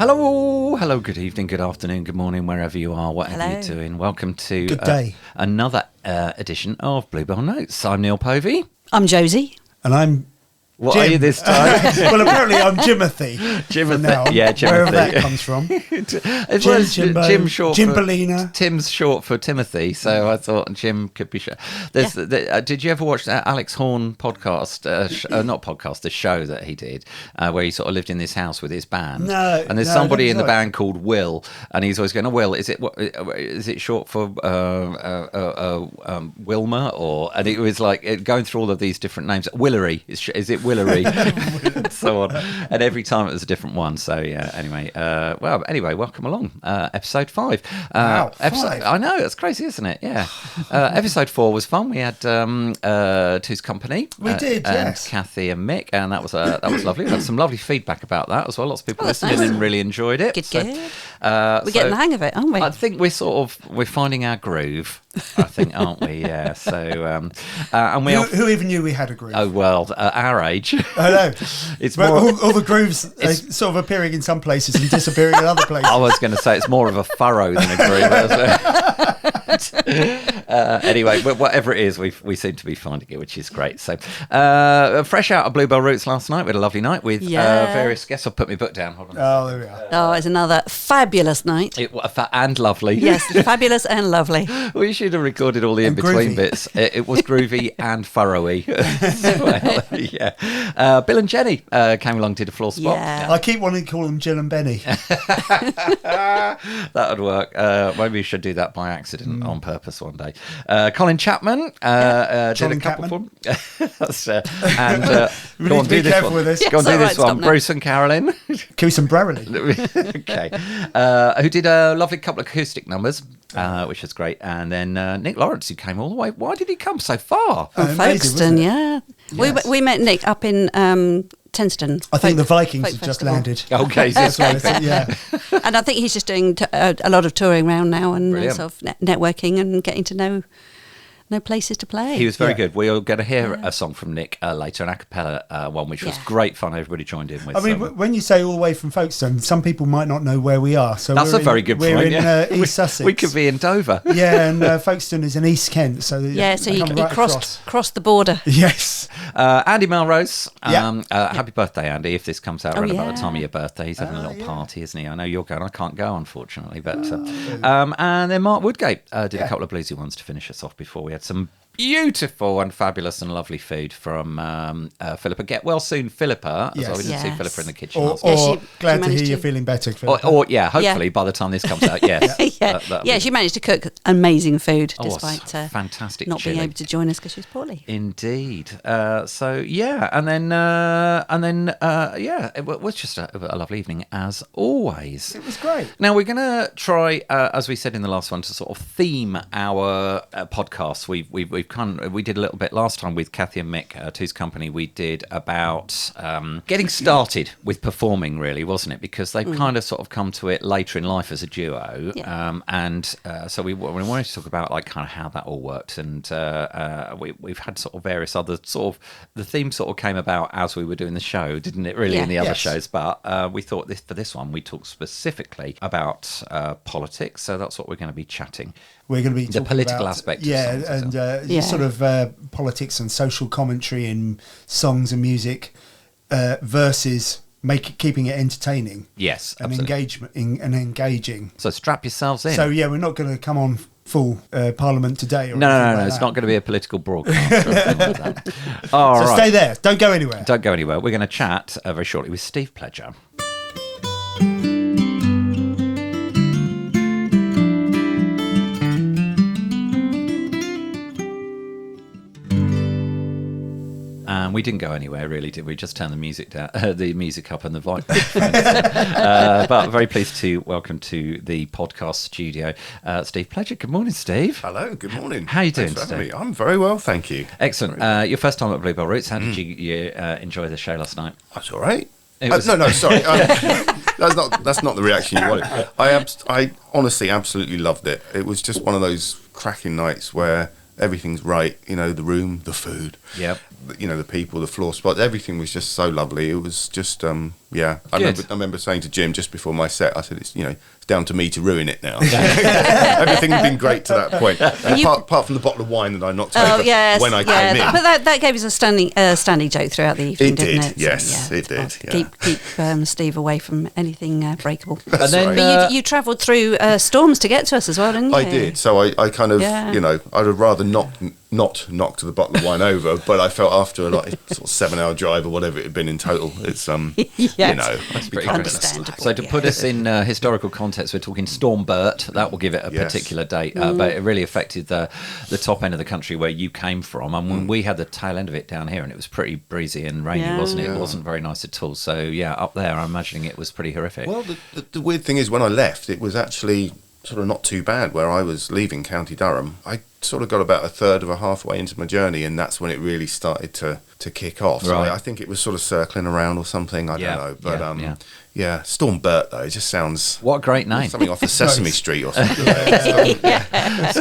Hello, good evening, good afternoon, good morning, wherever you are, whatever you're doing. Welcome to Good day. Another edition of Bluebell Notes. I'm Neil Povey. I'm Josie. And I'm What Jim. are you this time? Well, apparently I'm Jimothy. Jimothy. Now, Yeah, Jimothy. wherever that comes from. Jimbo, Jim short Jimbolina. Tim's short for Timothy, so I thought Jim could be short. Did you ever watch that Alex Horn podcast? Not podcast, the show that he did, where he sort of lived in this house with his band. No. And there's somebody in the band called Will, and he's always going, "Oh, Will, is it short for Wilma?" And it was like going through all of these different names. Willery, is it Willery? And so on. And every time it was a different one. So yeah. Anyway, welcome along. Episode 5. Wow, 5. I know, it's crazy, isn't it? Yeah. Episode 4 was fun. We had Two's company. We did, yes. And Kathy and Mick, and that was lovely. We had some lovely feedback about that as well. Lots of people listening nice. and really enjoyed it. Good. We're getting the hang of it, aren't we? I think we're finding our groove. I think, aren't we? Yeah. So, and who even knew we had a groove? Oh well, our age. I know. It's but more all the grooves are sort of appearing in some places and disappearing in other places. I was going to say it's more of a furrow than a groove. Anyway, but whatever it is, we seem to be finding it, which is great. So, fresh out of Bluebell Roots last night. We had a lovely night with various guests. I'll put my book down. Hold on. Oh, there we are. Oh, it's another fabulous night. And lovely. Yes, fabulous and lovely. We should have recorded all the in-between bits. It was groovy and furrowy. Well, yeah. Bill and Jenny came along, did a floor spot. Yeah. I keep wanting to call them Jill and Benny. That would work. Maybe we should do that by accident on purpose one day. Colin Chapman did a couple for him. And go on, do this one. With this. Go on, do this one. Now. Bruce and Carolyn. Coos and Brerley. Okay. Who did a lovely couple of acoustic numbers, which was great. And then Nick Lawrence, who came all the way. Why did he come so far? From Folkestone, yeah. Yes. We met Nick up in Tenston. I think the Vikings have just landed. Okay, so yeah. And I think he's just doing a lot of touring around now and sort of networking and getting to know places to play. He was very good. We're going to hear a song from Nick later, an a cappella one, which was great fun. Everybody joined in with. I mean, when you say all the way from Folkestone, some people might not know where we are. So that's a very good point. We're in East Sussex. We could be in Dover. Yeah, and Folkestone is in East Kent. So so he crossed the border. Yes. Andy Melrose. Happy birthday, Andy! If this comes out around about the time of your birthday, he's having a little party, isn't he? I know you're going. I can't go, unfortunately, but and then Mark Woodgate did a couple of bluesy ones to finish us off before we had some beautiful and fabulous and lovely food from Philippa. Get well soon, Philippa. As well. We didn't see Philippa in the kitchen. Or glad to hear you're feeling better, Philippa. Or hopefully by the time this comes out, yes. She managed to cook amazing food despite fantastic not chili. being able to join us because she was poorly. Indeed. It was just a lovely evening as always. It was great. Now we're going to try, as we said in the last one, to sort of theme our podcasts. We did a little bit last time with Kathy and Mick, Two's company. We did about getting started with performing, really, wasn't it? Because they've kind of sort of come to it later in life as a duo, so we wanted to talk about like kind of how that all worked, and we've had sort of various other sort of the theme sort of came about as we were doing the show, didn't it? Really, in the other shows, but we thought for this one we talked specifically about politics, so that's what we're going to be chatting. We're going to be the political about, aspect, sort of politics and social commentary in songs and music versus keeping it entertaining. Yes, and absolutely. engaging. So strap yourselves in. So we're not going to come on full Parliament today. Or no. Like it's not going to be a political broadcast or anything like that. All right. Stay there. Don't go anywhere. We're going to chat very shortly with Steve Pledger. And we didn't go anywhere, really, did we? Just turn the music down, the music up, and the volume. But very pleased to welcome to the podcast studio Steve Pledger. Good morning, Steve. Hello. Good morning. How are you doing today? I'm very well, thank you. Excellent. Your first time at Bluebell Roots. How did you enjoy the show last night? That's all right. No, sorry. That's not the reaction you wanted. I honestly absolutely loved it. It was just one of those cracking nights where everything's right. You know, the room, the food. Yep. You know, the people, the floor spots, everything was just so lovely. It was just, yeah. I remember saying to Jim just before my set, I said, it's down to me to ruin it now. Everything had been great to that point, apart from the bottle of wine that I knocked over when I came in. But that gave us a standing joke throughout the evening, didn't it? Yes, so, it did. Yeah. Keep Steve away from anything breakable. That's right. But you travelled through storms to get to us as well, didn't you? I did. So I kind of, I'd have rather not knocked the bottle of wine over, but I felt after a sort of 7-hour drive or whatever it had been in total, it's that's pretty understandable. So to put us in historical context, we're talking Storm Bert. That will give it a particular date, but it really affected the top end of the country where you came from. And when we had the tail end of it down here, and it was pretty breezy and rainy, wasn't it? It wasn't very nice at all. So up there, I'm imagining it was pretty horrific. Well, the weird thing is when I left, it was actually sort of not too bad. Where I was leaving County Durham, I sort of got about a third of a halfway into my journey, and that's when it really started to kick off. So I think it was sort of circling around or something. I don't know, but Storm Bert though, it just sounds what a great name, something off of Sesame Street or something.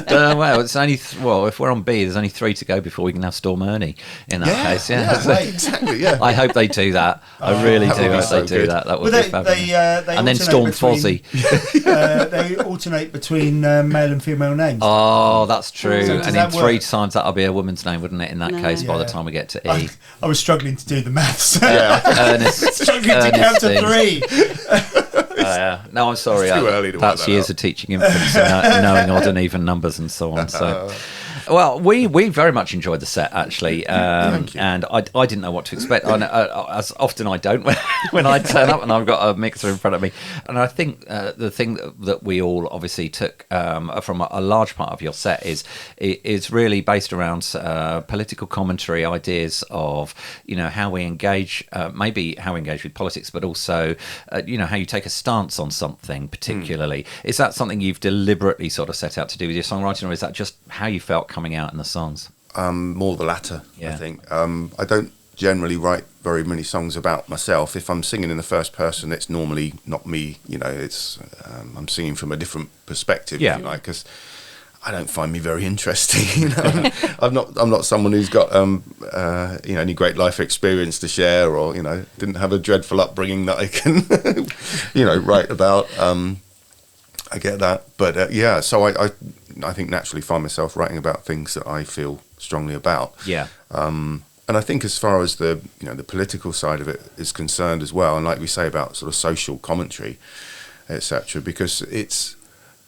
Well, it's only if we're on B, there's only 3 to go before we can have Storm Ernie. In that case, exactly. Yeah, I hope they do that. I really do hope they do that. That would be fabulous. They and then Storm Fozzie. They alternate between male and female names. Oh, that's true. So and in 3 times that'll be a woman's name, wouldn't it? In that case, by the time we get to E. I was struggling to do the maths. Ernest, struggling to count to 3. No, I'm sorry. It's too early to work that's that years out. of teaching infants and knowing odd and even numbers and so on. So, well, we very much enjoyed the set actually, Thank you. and I didn't know what to expect. As often I don't when I turn up and I've got a mixer in front of me. And I think the thing that we all obviously took from a large part of your set is really based around political commentary, ideas of how we engage, maybe how we engage with politics, but also how you take a stance on something particularly. Is that something you've deliberately sort of set out to do with your songwriting, or is that just how you felt coming out in the songs? More the latter, I think. I don't generally write very many songs about myself. If I'm singing in the first person, it's normally not me. It's I'm singing from a different perspective, if you like, because I don't find me very interesting. I'm not someone who's got any great life experience to share, or didn't have a dreadful upbringing that I can write about. I get that, but so I think naturally find myself writing about things that I feel strongly about. And I think as far as the the political side of it is concerned as well, and like we say about sort of social commentary, etc., because it's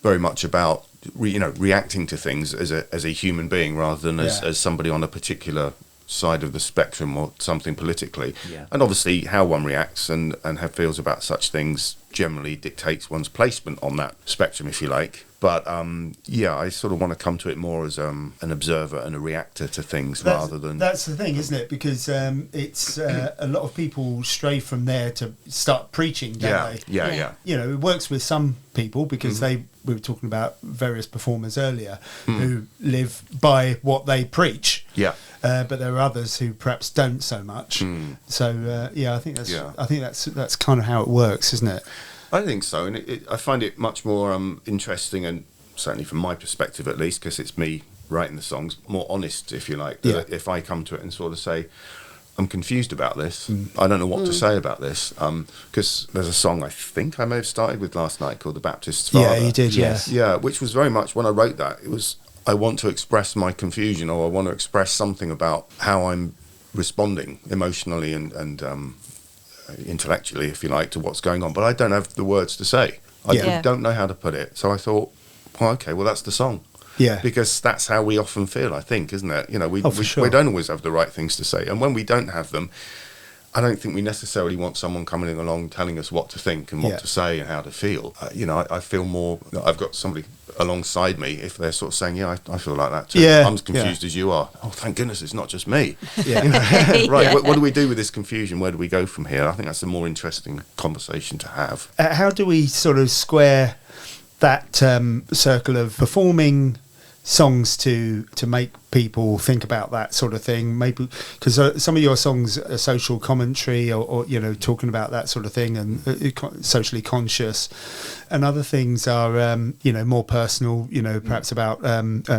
very much about reacting to things as a human being rather than as somebody on a particular side of the spectrum or something politically. And obviously how one reacts and how feels about such things generally dictates one's placement on that spectrum, if you like. But I sort of want to come to it more as an observer and a reactor to things rather than... That's the thing, isn't it? Because it's a lot of people stray from there to start preaching, don't they? Yeah. It works with some people because we were talking about various performers earlier who live by what they preach. But there are others who perhaps don't so much. So I think that's kind of how it works, isn't it? I think so, and I find it much more interesting, and certainly from my perspective at least, because it's me writing the songs, more honest, if you like. If I come to it and sort of say, I'm confused about this, I don't know what to say about this, because there's a song I think I may have started with last night called The Baptist's Father. Yeah, you did, yes. Yeah, which was very much, when I wrote that, it was, I want to express my confusion, or I want to express something about how I'm responding emotionally and intellectually, if you like, to what's going on, but I don't have the words to say. I don't know how to put it. So I thought, well, that's the song. Because that's how we often feel, I think, isn't it? We don't always have the right things to say, and when we don't have them, I don't think we necessarily want someone coming along telling us what to think and what to say and how to feel. I feel more, I've got somebody alongside me, if they're sort of saying, I feel like that too. I'm as confused as you are. Oh, thank goodness it's not just me. Right, what do we do with this confusion? Where do we go from here? I think that's a more interesting conversation to have. How do we sort of square that circle of performing songs to make people think about that sort of thing, maybe because some of your songs are social commentary or talking about that sort of thing and socially conscious, and other things are more personal, perhaps about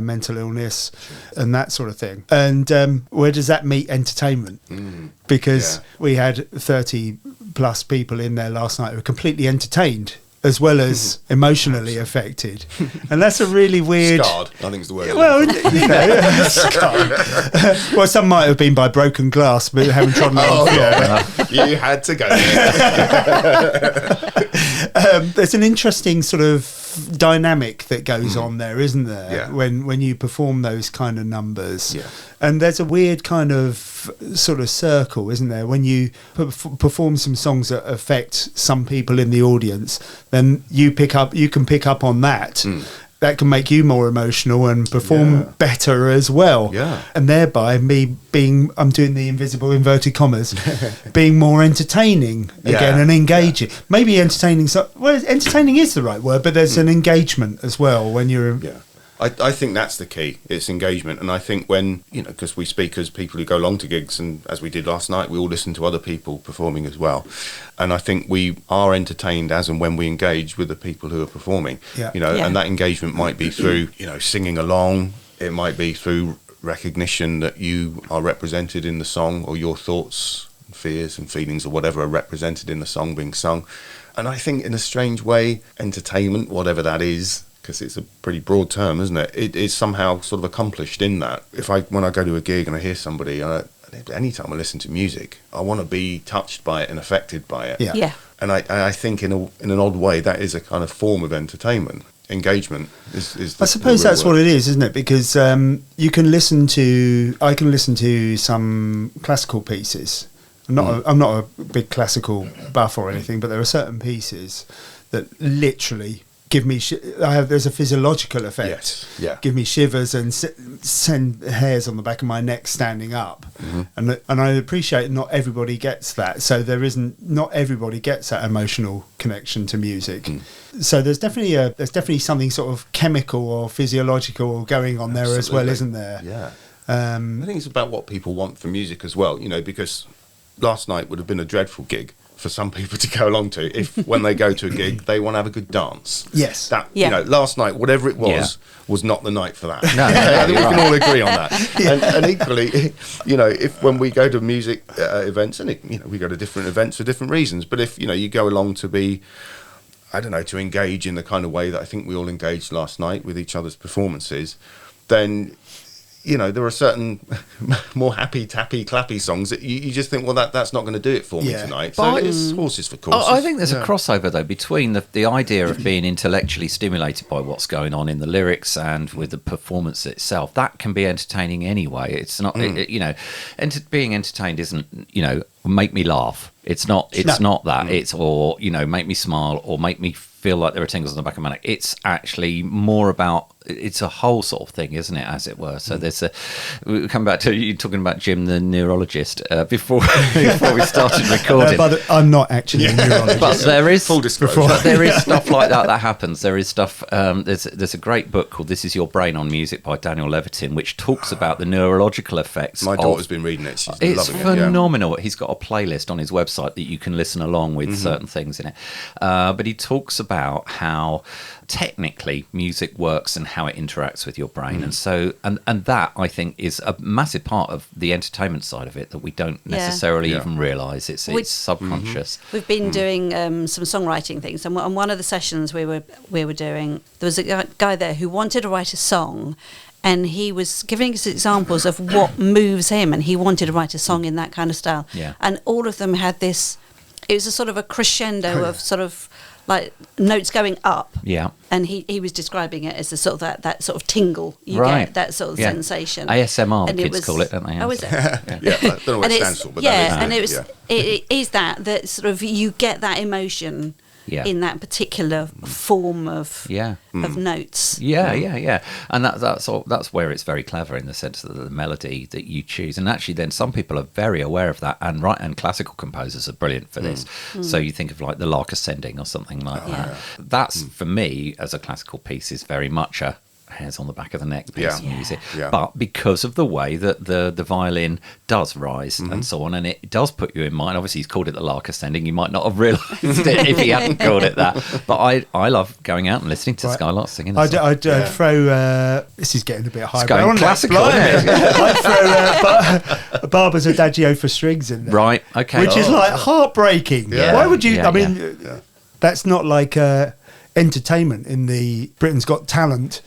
mental illness and that sort of thing. And where does that meet entertainment? Because we had 30 plus people in there last night who were completely entertained as well as emotionally affected, and that's a really weird. Scarred, I think is the word. Well, scarred. Well, some might have been by broken glass, but haven't trodden on the floor. You had to go there. There's an interesting sort of dynamic that goes on there, isn't there? Yeah. When you perform those kind of numbers, Yeah. And there's a weird kind of sort of circle, isn't there? When you perform some songs that affect some people in the audience, then you can pick up on that. That can make you more emotional and perform better as well. Yeah. And thereby I'm doing the invisible inverted commas, being more entertaining again and engaging. Maybe entertaining, entertaining is the right word, but there's an engagement as well when you're... Yeah. I think that's the key. It's engagement. And I think when, because we speak as people who go along to gigs, and as we did last night, we all listen to other people performing as well. And I think we are entertained as and when we engage with the people who are performing, and that engagement might be through, singing along. It might be through recognition that you are represented in the song, or your thoughts, fears and feelings or whatever are represented in the song being sung. And I think in a strange way, entertainment, whatever that is, because it's a pretty broad term, isn't it? It is somehow sort of accomplished in that. When I go to a gig and I hear somebody, anytime I listen to music, I want to be touched by it and affected by it. Yeah. And I think in an odd way that is a kind of form of entertainment. Engagement is I suppose that's what it is, isn't it? Because I can listen to some classical pieces. I'm not a big classical buff or anything, but there are certain pieces that literally give me there's a physiological effect. Yes, yeah. Give me shivers and send hairs on the back of my neck standing up. And I appreciate not everybody gets that. So not everybody gets that emotional connection to music. So there's definitely something sort of chemical or physiological going on there as well, isn't there? Yeah. I think it's about what people want from music as well, because last night would have been a dreadful gig for some people to go along to if when they go to a gig they want to have a good dance. Yes. Last night, whatever it was not the night for that. No, I think we can all agree on that. And equally, if when we go to music events, and we go to different events for different reasons, but if you go along to be, I don't know, to engage in the kind of way that I think we all engaged last night with each other's performances, then there are certain more happy, tappy, clappy songs that you just think, well, that's not going to do it for me tonight. So it's horses for courses. I think there's a crossover, though, between the idea of being intellectually stimulated by what's going on in the lyrics and with the performance itself. That can be entertaining anyway. It's not, being entertained isn't, make me laugh. It's not that. It's, or, make me smile or make me feel like there are tingles on the back of my neck. It's actually more about, it's a whole sort of thing, isn't it, as it were? So we come back to you talking about Jim, the neurologist, before we started recording. But I'm not actually a neurologist. But there is full disclosure. But there is stuff like that happens. There is stuff. There's a great book called "This Is Your Brain on Music" by Daniel Levitin, which talks about the neurological effects. My daughter's been reading it. She's loving it. It's phenomenal. He's got a playlist on his website that you can listen along with certain things in it. But he talks about how technically music works and how it interacts with your brain, and so and that I think is a massive part of the entertainment side of it that we don't necessarily even realise. It's subconscious. We've been doing some songwriting things, and on one of the sessions we were doing, there was a guy there who wanted to write a song, and he was giving us examples of what moves him, and he wanted to write a song in that kind of style. And all of them had this. It was a sort of a crescendo of sort of like notes going up. And he was describing it as a sort of that sort of tingle you get, that sort of sensation. ASMR, and kids call it, don't they? Oh, is it? I don't know what it stands for, but that is it is that sort of you get that emotion in that particular form of notes. And that's where it's very clever in the sense that the melody that you choose, and actually then some people are very aware of that, and classical composers are brilliant for this. So you think of like the Lark Ascending or something like that. That's for me as a classical piece is very much a hairs on the back of the neck piece of music. Yeah. But because of the way that the violin does rise and so on, and it does put you in mind. Obviously, he's called it the lark ascending. You might not have realised it if he hadn't called it that. But I love going out and listening to Skylarks singing. I'd throw. This is getting a bit high. It's going classical, isn't it? I'd throw Barber's Adagio for strings in there. Right. Okay. Which is like heartbreaking. Yeah. Why would you? Yeah, I mean, that's not like entertainment in the Britain's Got Talent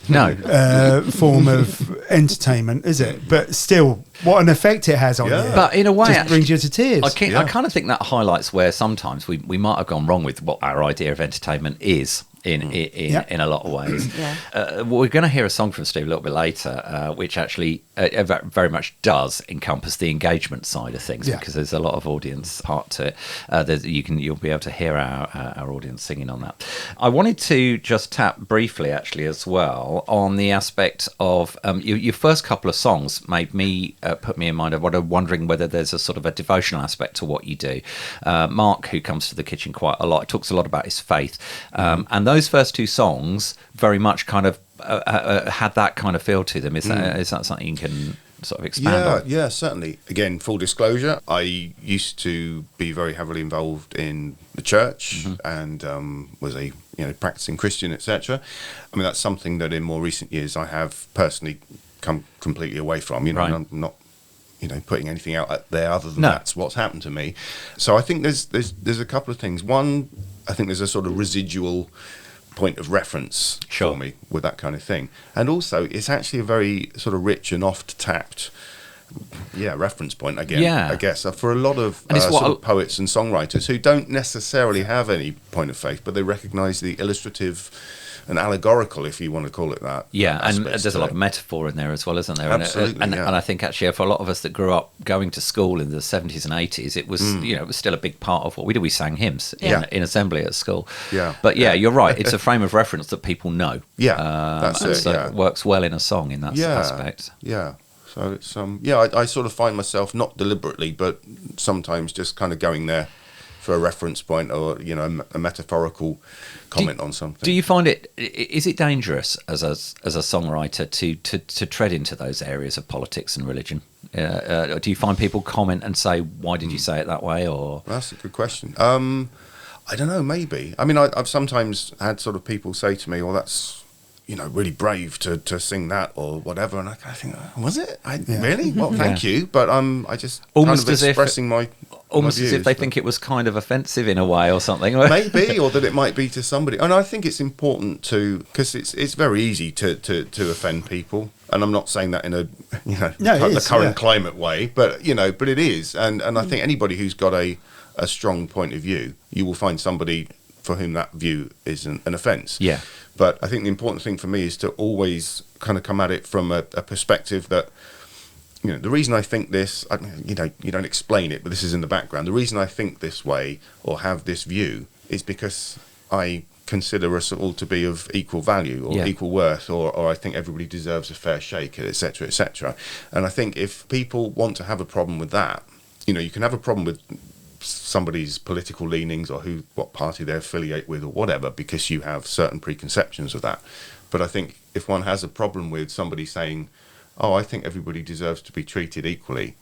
form of entertainment, is it? But still, what an effect it has on you. But in a way, just brings you to tears. I kind of think that highlights where sometimes we might have gone wrong with what our idea of entertainment is. In a lot of ways. We're going to hear a song from Steve a little bit later, which actually very much does encompass the engagement side of things, because there's a lot of audience part to it. You'll be able to hear our audience singing on that. I wanted to just tap briefly, actually, as well, on the aspect of your first couple of songs made me put me in mind of wondering whether there's a sort of a devotional aspect to what you do. Mark, who comes to the kitchen quite a lot, talks a lot about his faith, and those first two songs very much kind of had that kind of feel to them. Is that something you can sort of expand on? Yeah, certainly. Again, full disclosure, I used to be very heavily involved in the church and was a practicing Christian, etc. I mean, that's something that in more recent years I have personally come completely away from. I'm not putting anything out there other than that's what's happened to me. So I think there's a couple of things. One, I think there's a sort of residual point of reference for me with that kind of thing, and also it's actually a very sort of rich and oft tapped reference point again. I guess for a lot of sort of poets and songwriters who don't necessarily have any point of faith, but they recognize the illustrative and allegorical, if you want to call it that. Yeah, and there's a lot of metaphor in there as well, isn't there? Absolutely, and I think actually for a lot of us that grew up going to school in the 70s and 80s, it was it was still a big part of what we did. We sang hymns in assembly at school. But you're right. It's a frame of reference that people know. That's it. So it works well in a song in that aspect. So it's I sort of find myself not deliberately, but sometimes just kind of going there for a reference point or a metaphorical comment on something. Do you find is it dangerous as a songwriter to tread into those areas of politics and religion? Do you find people comment and say, why did you say it that way? Or that's a good question. I don't know, maybe. I mean, I've sometimes had sort of people say to me, well, that's really brave to sing that or whatever, and I kind of think, was it? Really? Well, thank you, but I just almost kind of expressing my almost views, as if they think it was kind of offensive in a way or something. Maybe, or that it might be to somebody. And I think it's important because it's very easy to offend people. And I'm not saying that in the current climate way, but but it is. And I think anybody who's got a strong point of view, you will find somebody for whom that view is an offence. Yeah. But I think the important thing for me is to always kind of come at it from a perspective that, the reason I think this, you don't explain it, but this is in the background. The reason I think this way or have this view is because I consider us all to be of equal value or equal worth, or I think everybody deserves a fair shake, etc., etc. And I think if people want to have a problem with that, you can have a problem with somebody's political leanings or what party they affiliate with or whatever, because you have certain preconceptions of that. But I think if one has a problem with somebody saying, oh, I think everybody deserves to be treated equally,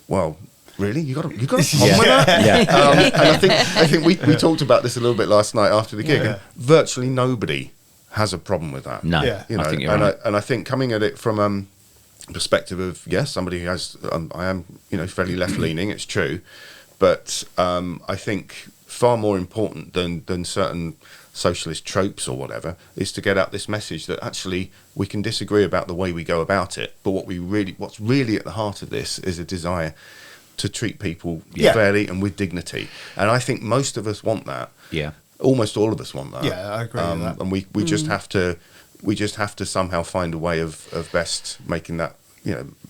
well, really, you got a problem with that? And I think we talked about this a little bit last night after the gig, and virtually nobody has a problem with that. No, I think you're right. And I think coming at it from perspective of somebody who has I am fairly left leaning, it's true. But I think far more important than certain socialist tropes or whatever is to get out this message that actually we can disagree about the way we go about it, but what's really at the heart of this is a desire to treat people fairly and with dignity. And I think most of us want that. Yeah, almost all of us want that. Yeah, I agree with that. And we just have to somehow find a way of best making that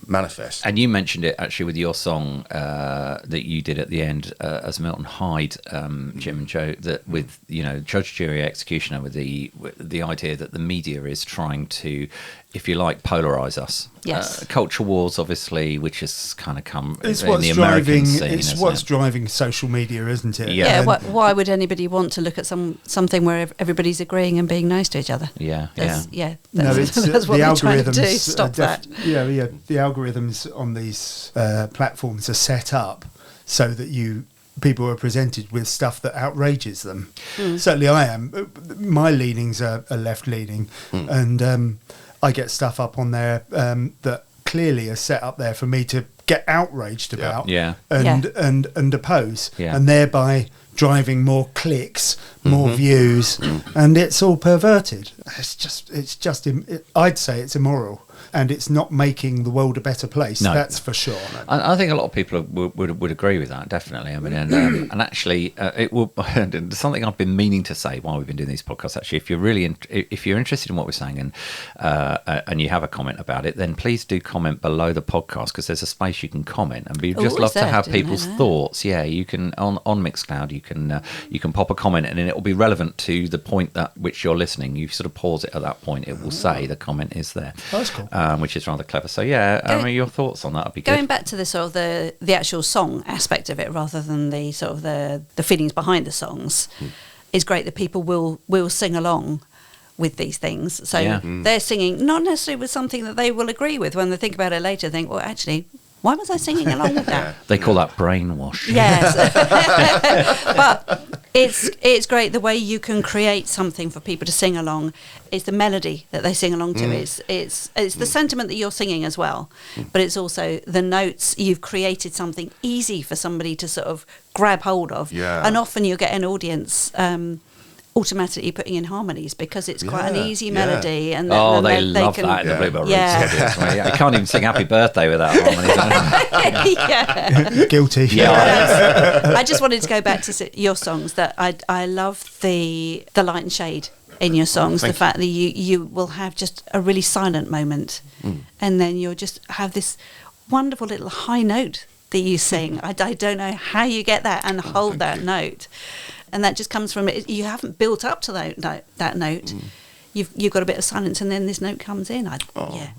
manifest. And you mentioned it actually with your song that you did at the end as Milton Hyde, Jim and Joe, that with judge, jury, executioner, with the idea that the media is trying to, if you like, polarize us. Yes. Culture wars, obviously, which has kind of come It's in what's the American scene. It's what's driving social media, isn't it? Yeah. Yeah. Why would anybody want to look at something where everybody's agreeing and being nice to each other? Yeah. That's The what we're trying to do. algorithms Stop that. Yeah. The algorithms on these platforms are set up so that people are presented with stuff that outrages them. Certainly, I am. My leanings are left leaning, and I get stuff up on there that clearly are set up there for me to get outraged about, and oppose, and thereby driving more clicks, more views, and it's all perverted. I'd say it's immoral, and it's not making the world a better place. No. That's for sure. I think a lot of people would agree with that, definitely. I mean, and actually, it will. Something I've been meaning to say while we've been doing these podcasts. Actually, if you're interested in what we're saying and you have a comment about it, then please do comment below the podcast, because there's a space you can comment, and we'd just love to have people's thoughts. Yeah, you can on Mixcloud. You can pop a comment, and it will be relevant to the point that which you're listening. You sort of pause it at that point. It will say the comment is there. Oh, that's cool. Which is rather clever. So your thoughts on that would be good. Going back to the sort of the actual song aspect of it, rather than the sort of the feelings behind the songs, is great that people will sing along with these things. So they're singing not necessarily with something that they will agree with. When they think about it later, think, well, actually, why was I singing along with that? They call that brainwash. Yes. But it's great the way you can create something for people to sing along. It's the melody that they sing along to. It's the sentiment that you're singing as well. But it's also the notes. You've created something easy for somebody to sort of grab hold of. Yeah. And often you'll get an audience automatically putting in harmonies because it's quite an easy melody. And they love that in the Bluebell Roots. Yeah. You can't even sing Happy Birthday without harmonies. Yeah. Guilty. Yeah. I just wanted to go back to your songs. That I love the light and shade in your songs. Thank the fact that you will have just a really silent moment, and then you'll just have this wonderful little high note that you sing. I don't know how you get that and hold that note. And that just comes from it. You haven't built up to that note. You've got a bit of silence, and then this note comes in.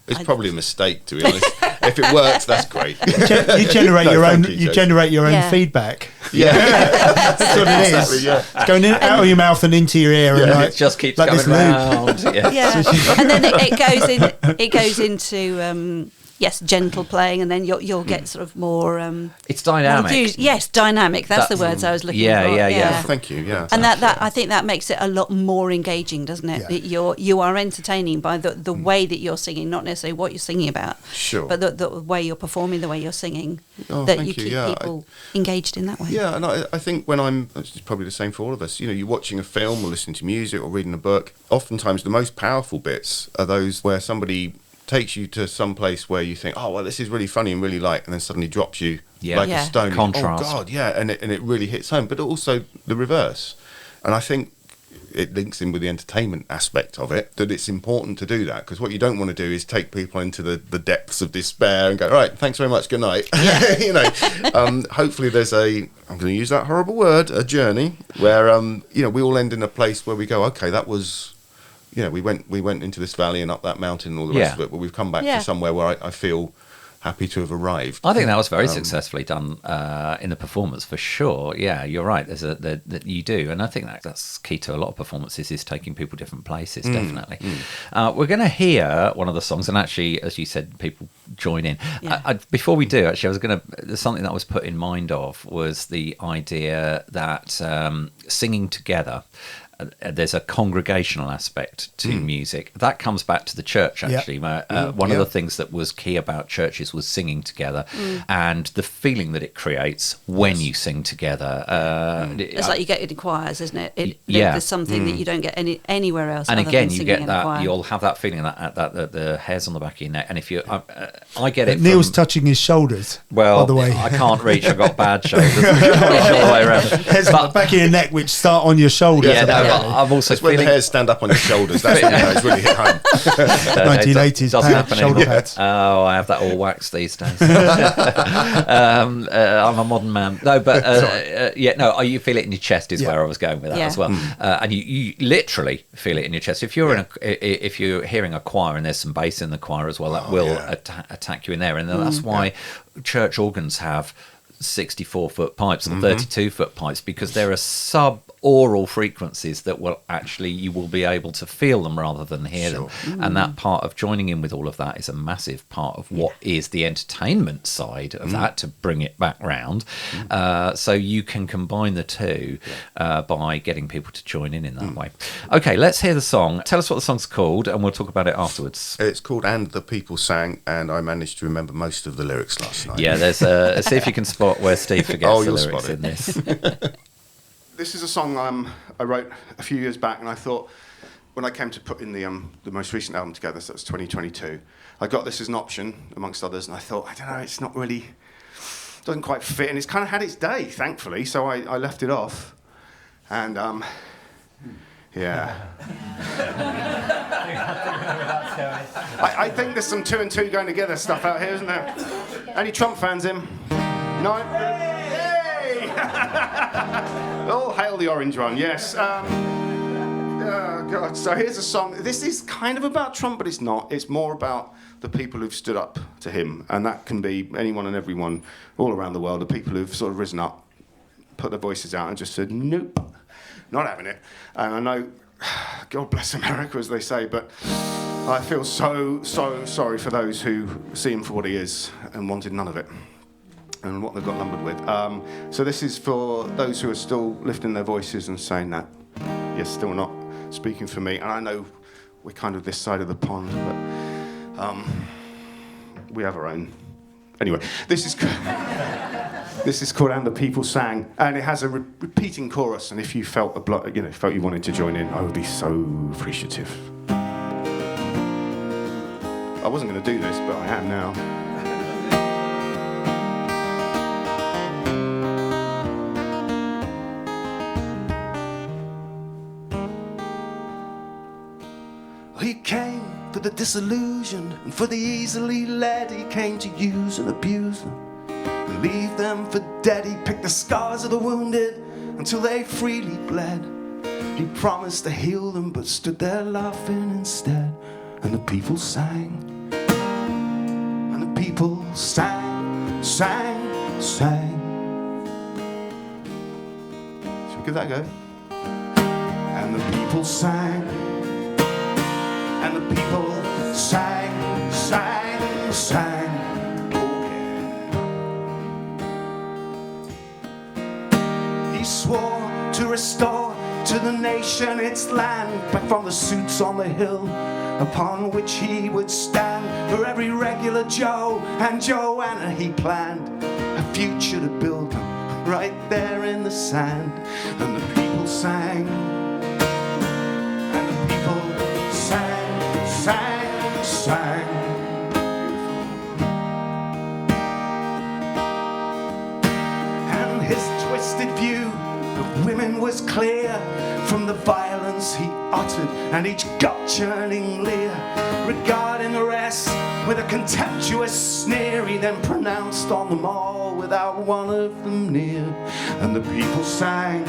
It's probably a mistake, to be honest. If it works, that's great. You generate your own. You generate your own feedback. Yeah, that's what it is. Exactly, yeah. It's going out of your mouth and into your ear, and It just keeps going round. Yeah, and then it goes into. Yes, gentle playing, and then you'll get sort of more. It's dynamic. Yes, dynamic. That's the words I was looking for. Yeah. Oh, thank you. Yeah, and that I think that makes it a lot more engaging, doesn't it? Yeah. That you are entertaining by the way that you're singing, not necessarily what you're singing about, but the way you're performing, the way you're singing. That you keep people engaged in that way. Yeah, and I think it's probably the same for all of us. You're watching a film or listening to music or reading a book. Oftentimes, the most powerful bits are those where somebody takes you to some place where you think, oh, well, this is really funny and really light, and then suddenly drops you like a stone. Contrast. Oh, God, yeah, and it really hits home. But also the reverse. And I think it links in with the entertainment aspect of it, that it's important to do that, because what you don't want to do is take people into the depths of despair and go, right, thanks very much, good night. Hopefully there's I'm going to use that horrible word, a journey, where, we all end in a place where we go, okay, that was... we went into this valley and up that mountain and all the rest of it, but we've come back to somewhere where I feel happy to have arrived. I think that was very successfully done in the performance, for sure. Yeah, you're right. That you do, and I think that's key to a lot of performances, is taking people different places. Definitely. We're going to hear one of the songs, and actually, as you said, people join in. Yeah. Before we do, actually, there's something that I was put in mind of was the idea that singing together. There's a congregational aspect to music that comes back to the church, actually. One of the things that was key about churches was singing together and the feeling that it creates when you sing together. It's like you get it in choirs, isn't it? There's something that you don't get anywhere else. And other again, than you get in that. a choir. You'll have that feeling that the hairs on the back of your neck. And if you, I get it. Neil's touching his shoulders. Well, by the way, I can't reach. I've got bad shoulders. All the way around. Hairs on the back of your neck, which start on your shoulders. Yeah, I'm also It's when the feeling. hairs stand up on your shoulders. That's when you know it's really hit home. 1980s doesn't happen shoulder anymore. pads. Oh, I have that all waxed these days. I'm a modern man. No, but you feel it in your chest is where I was going with that as well. And you literally feel it in your chest. If you're if you're hearing a choir and there's some bass in the choir as well, that will attack you in there. And that's why church organs have 64-foot pipes or 32-foot pipes, because there are sub-aural frequencies that will actually, you will be able to feel them rather than hear them. And that part of joining in with all of that is a massive part of what is the entertainment side of that, to bring it back round. So you can combine the two by getting people to join in that way. Okay, let's hear the song. Tell us what the song's called and we'll talk about it afterwards. It's called And the People Sang, and I managed to remember most of the lyrics last night. Yeah, there's see if you can spot where Steve forgets the lyrics in this. This is a song I wrote a few years back, and I thought, when I came to put in the most recent album together, so that's 2022, I got this as an option amongst others, and I thought, I don't know, it's not really, doesn't quite fit, and it's kind of had its day, thankfully, so I left it off, and I think there's some 2 and 2 going together stuff out here, isn't there? Any Trump fans in? No? Hey! Oh, hail the orange one, yes. Oh, God. So here's a song. This is kind of about Trump, but it's not. It's more about the people who've stood up to him. And that can be anyone and everyone all around the world, the people who've sort of risen up, put their voices out and just said, nope, not having it. And I know, God bless America, as they say, but I feel so sorry for those who see him for what he is and wanted none of it, and what they've got lumbered with. So this is for those who are still lifting their voices and saying that you're still not speaking for me. And I know we're kind of this side of the pond, but we have our own. Anyway, this is called And the People Sang, and it has a repeating chorus. And if you felt felt you wanted to join in, I would be so appreciative. I wasn't going to do this, but I am now. He came for the disillusioned and for the easily led. He came to use and abuse them and leave them for dead. He picked the scars of the wounded until they freely bled. He promised to heal them but stood there laughing instead. And the people sang, and the people sang, sang, sang. Should we give that a go? And the people sang, and the people sang, sang, sang. Oh yeah. He swore to restore to the nation its land, back from the suits on the hill upon which he would stand. For every regular Joe and Joanna he planned a future to build them right there in the sand. And the people sang, and the people sang, sang, sang. And his twisted view of women was clear from the violence he uttered and each gut-churning leer. Regarding the rest with a contemptuous sneer, he then pronounced on them all without one of them near. And the people sang,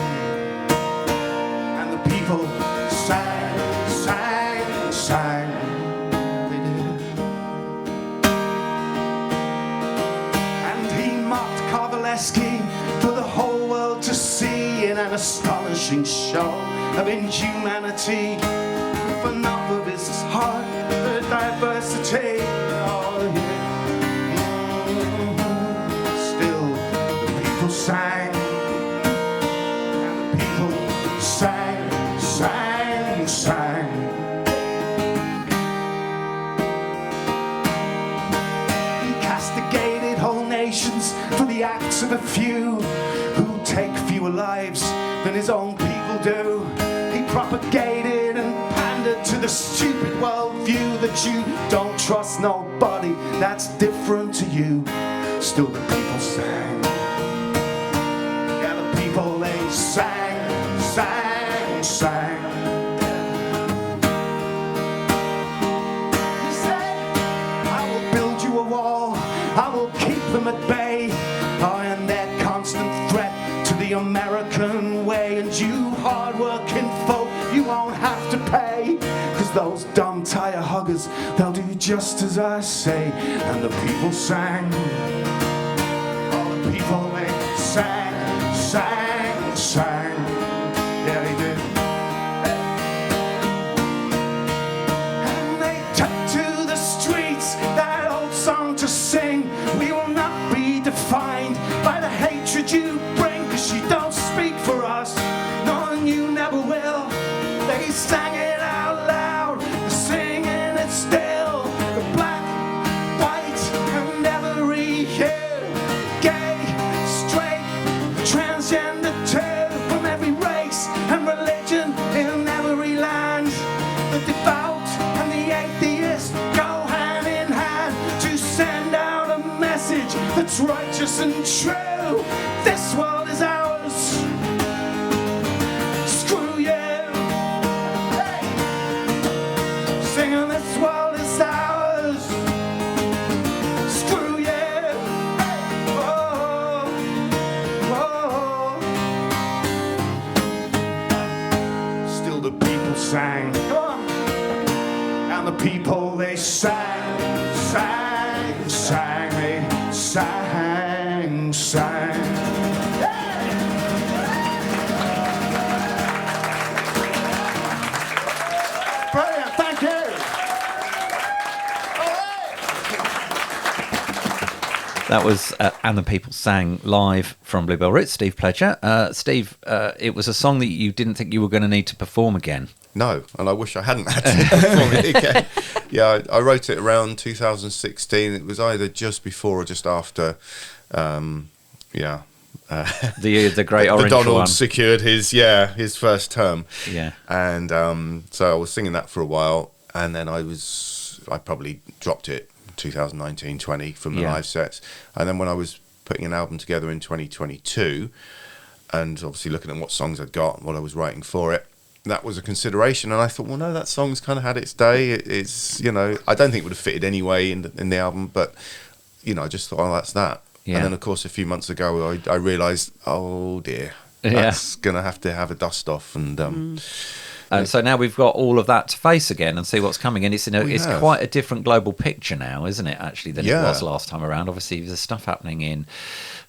and the people sang, sang, sang. They did. And he mocked Kowaleski for the whole world to see in an astonishing show of inhumanity. For enough of his heart, the diversity. Oh yeah. Still, the people sang, and the people sang, sang, sang. He castigated whole nations for the acts of a few who take fewer lives than his own people do. He propagated and pandered to the stupid worldview that you don't trust nobody that's different to you. Still the people sang. Yeah, the people, they sang, sang, sang. He said, I will build you a wall, I will keep them at bay. I am their constant threat to the American way. And you hard-working folk, you won't have to pay. Cause those dumb tire huggers, they'll do just as I say. And the people sang. All the people, they sang, sang, sang. Yeah, they did. And they took to the streets that old song to sing. We will not be defined by the hatred you bring, cause you don't speak for us, no, and you never will. They sang it out loud, they're singing it still. The black, white, and every hue, gay, straight, transgender too, from every race and religion in every land. The devout and the atheist go hand in hand to send out a message that's righteous and true. This world is ours. Screw you. Hey. Singing this world is ours. Screw you. Hey. Whoa. Whoa. Still the people sang. Go on. And the people, they sang, sang, sang, they sang, sang. Brilliant, thank you. That was And the People Sang live from Bluebell Roots, Steve Pledger. Steve, it was a song that you didn't think you were going to need to perform again. No, and I wish I hadn't had to perform it again. Yeah, I wrote it around 2016. It was either just before or just after. The great orange Donald one secured his first term. Yeah, and so I was singing that for a while, and then I probably dropped it 2019-20 from the live sets, and then when I was putting an album together in 2022, and obviously looking at what songs I'd got and what I was writing for it, that was a consideration, and I thought, well, no, that song's kind of had its day. It's I don't think it would have fitted anyway in the album, but I just thought, oh, that's that. Yeah. And then, of course, a few months ago, I realised, oh dear, that's going to have a dust off, and so now we've got all of that to face again and see what's coming. And it's quite a different global picture now, isn't it? Actually, than it was last time around. Obviously, there's stuff happening in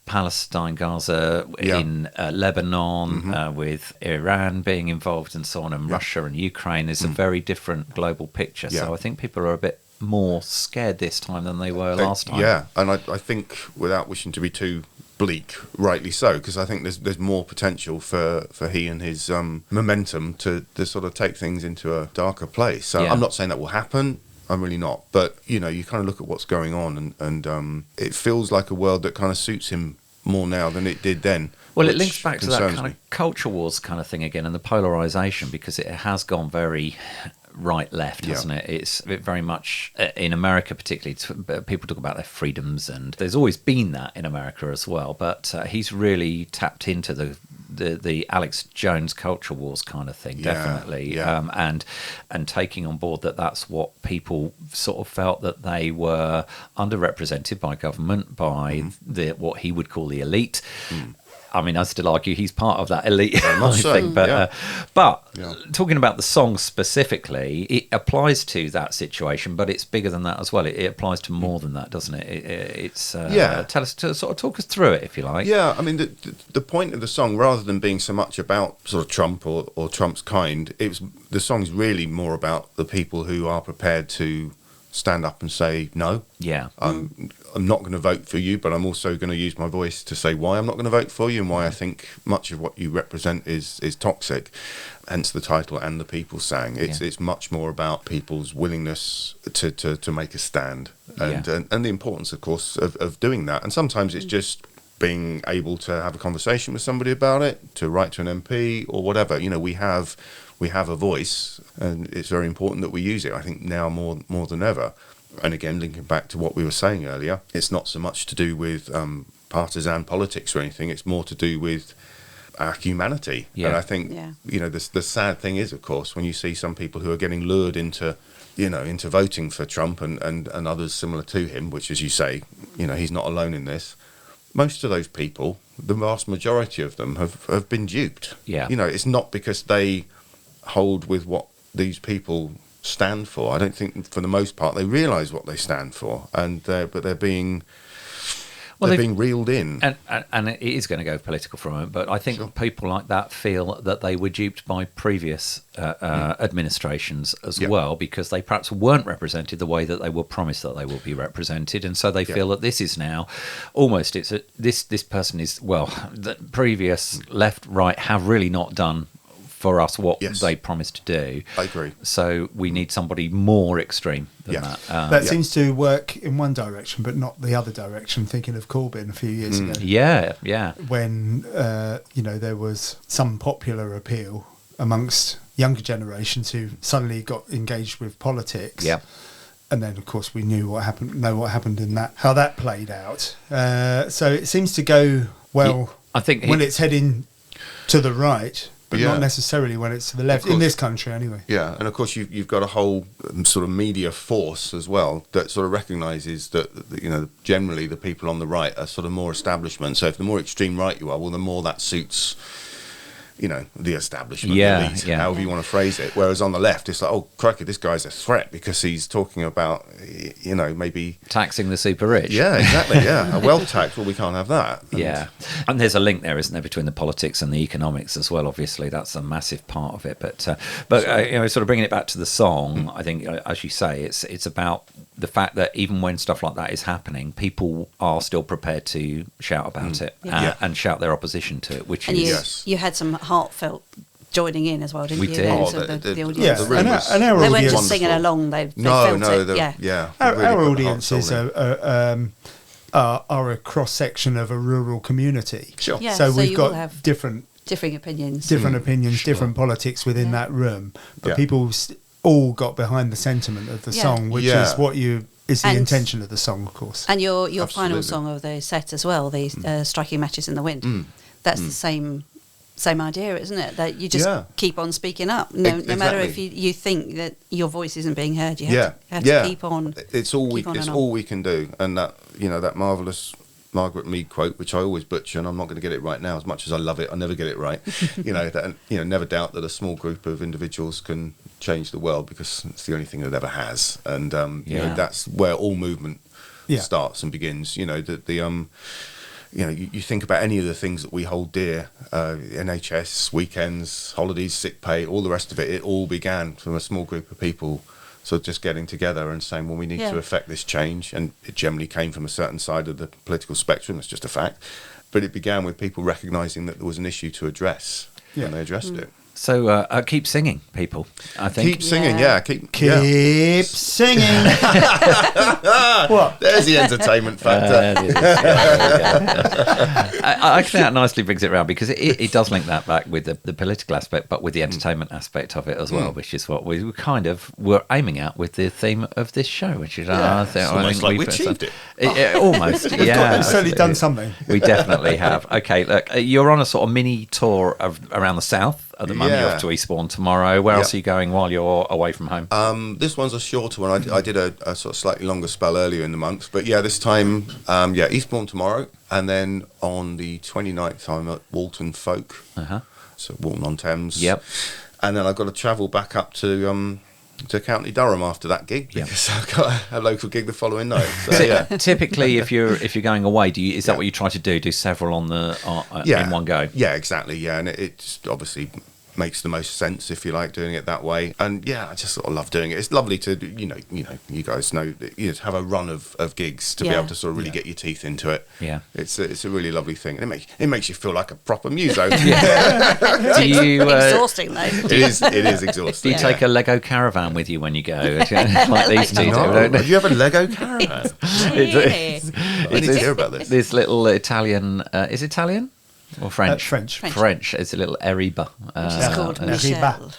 Palestine, Gaza, in Lebanon, with Iran being involved and so on, and Russia and Ukraine is a very different global picture. Yeah. So I think people are a bit more scared this time than they were last time. Yeah, and I think, without wishing to be too bleak, rightly so, because I think there's more potential for he and his momentum to sort of take things into a darker place. So I'm not saying that will happen. I'm really not. But, you kind of look at what's going on and it feels like a world that kind of suits him more now than it did then. Well, it links back to that kind of culture wars kind of thing again, and the polarisation, because it has gone very right-left, hasn't it? It's very much, in America particularly, people talk about their freedoms, and there's always been that in America as well, but he's really tapped into the Alex Jones culture wars kind of thing, definitely, and taking on board that's what people sort of felt, that they were underrepresented by government, by what he would call the elite. I mean, I still argue he's part of that elite, I think. But talking about the song specifically, it applies to that situation, but it's bigger than that as well. It applies to more than that, doesn't it? Tell us, to sort of talk us through it, if you like. Yeah, I mean, the point of the song, rather than being so much about sort of Trump or Trump's kind, the song's really more about the people who are prepared to stand up and say no. Yeah. I'm not going to vote for you, but I'm also going to use my voice to say why I'm not going to vote for you and why I think much of what you represent is toxic. Hence the title, And the People Sang. It's much more about people's willingness to make a stand and the importance, of course, of doing that. And sometimes it's just being able to have a conversation with somebody about it, to write to an MP or whatever. We have a voice, and it's very important that we use it, I think, now more than ever. And again, linking back to what we were saying earlier, it's not so much to do with partisan politics or anything. It's more to do with our humanity. Yeah. And I think, the sad thing is, of course, when you see some people who are getting lured into voting for Trump and others similar to him, which, as you say, he's not alone in this. Most of those people, the vast majority of them, have been duped. Yeah. It's not because they hold with what these people stand for. I don't think, for the most part, they realise what they stand for, but they're being reeled in. And it is going to go political for a moment, but I think people like that feel that they were duped by previous administrations as well, because they perhaps weren't represented the way that they were promised that they will be represented, and so they feel that this is now almost this person is, the previous left, right have really not done for us what they promised to do. I agree. So we need somebody more extreme than that. That seems to work in one direction, but not the other direction. Thinking of Corbyn a few years ago. Yeah. When, there was some popular appeal amongst younger generations who suddenly got engaged with politics. Yeah. And then, of course, we know what happened in that, how that played out. So it seems to go well. I think when it's heading to the right, but not necessarily when it's to the left, in this country anyway. Yeah, and of course you've got a whole sort of media force as well that sort of recognises that, generally the people on the right are sort of more establishment. So if the more extreme right you are, well, the more that suits, the establishment, the elite, however you want to phrase it. Whereas on the left, it's like, oh, crikey, this guy's a threat because he's talking about, maybe taxing the super rich. Yeah, exactly. Yeah, a wealth tax. Well, we can't have that. And there's a link there, isn't there, between the politics and the economics as well. Obviously, that's a massive part of it. But sort of bringing it back to the song, I think, as you say, it's about the fact that even when stuff like that is happening, people are still prepared to shout about it and shout their opposition to it. Which you had some heartfelt joining in as well, didn't we you? did. The audience. Yeah, and our they audience, weren't just singing along. They felt it. Our audiences are a cross section of a rural community. Sure. Yeah, so we've you got will have different opinions, different politics within that room, but people all got behind the sentiment of the song, which is what is the intention of the song, of course. And your final song of the set as well, the Striking Matches in the Wind. That's the same idea, isn't it? That you just keep on speaking up, no matter if you think that your voice isn't being heard. You have to keep on. It's all we can do, and that marvelous Margaret Mead quote, which I always butcher, and I'm not going to get it right now. As much as I love it, I never get it right. Never doubt that a small group of individuals can change the world, because it's the only thing that ever has, and that's where all movement starts and begins. You think about any of the things that we hold dear, NHS, weekends, holidays, sick pay, all the rest of it. It all began from a small group of people sort of just getting together and saying, well, we need to affect this change. And it generally came from a certain side of the political spectrum. It's just a fact. But it began with people recognising that there was an issue to address, and they addressed it. So keep singing, people. I think keep singing, keep singing. What? There's the entertainment factor. I think that nicely brings it around, because it does link that back with the political aspect, but with the entertainment aspect of it as well, which is what we kind of were aiming at with the theme of this show, which is I think we achieved it. Almost, yeah. We've certainly done something. We definitely have. Okay, look, you're on a sort of mini tour around the south. At the moment, you're off to Eastbourne tomorrow. Where else are you going while you're away from home? This one's a shorter one. I did a sort of slightly longer spell earlier in the month. But this time, Eastbourne tomorrow. And then on the 29th, I'm at Walton Folk. So Walton-on-Thames. Yep. And then I've got to travel back up to County Durham after that gig, because I've got a local gig the following night. So, Typically, if you're going away, is that what you try to do? Do several in one go? Yeah, exactly. Yeah, and it obviously makes the most sense, if you like, doing it that way. And I just sort of love doing it. It's lovely to you guys know to have a run of gigs to be able to sort of really get your teeth into it. Yeah, it's a really lovely thing, and it makes you feel like a proper muso. Do you exhausting though? It is exhausting. Do you take a Lego caravan with you when you go, like these two do? Don't Do you have a Lego caravan? Yeah. I need to hear about this. This little Italian, is it Italian? Or French? French. It's a little Eriba. It's called Michelle.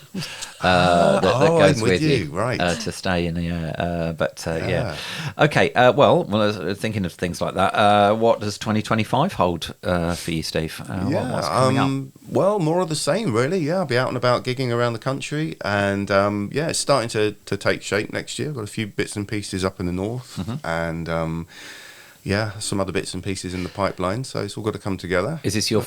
That goes with you, right? To stay in the Okay. Well, thinking of things like that, what does 2025 hold for you, Steve? What's coming up? Well, more of the same, really. Yeah, I'll be out and about gigging around the country, and it's starting to take shape next year. I've got a few bits and pieces up in the north, and some other bits and pieces in the pipeline. So it's all got to come together. Is this your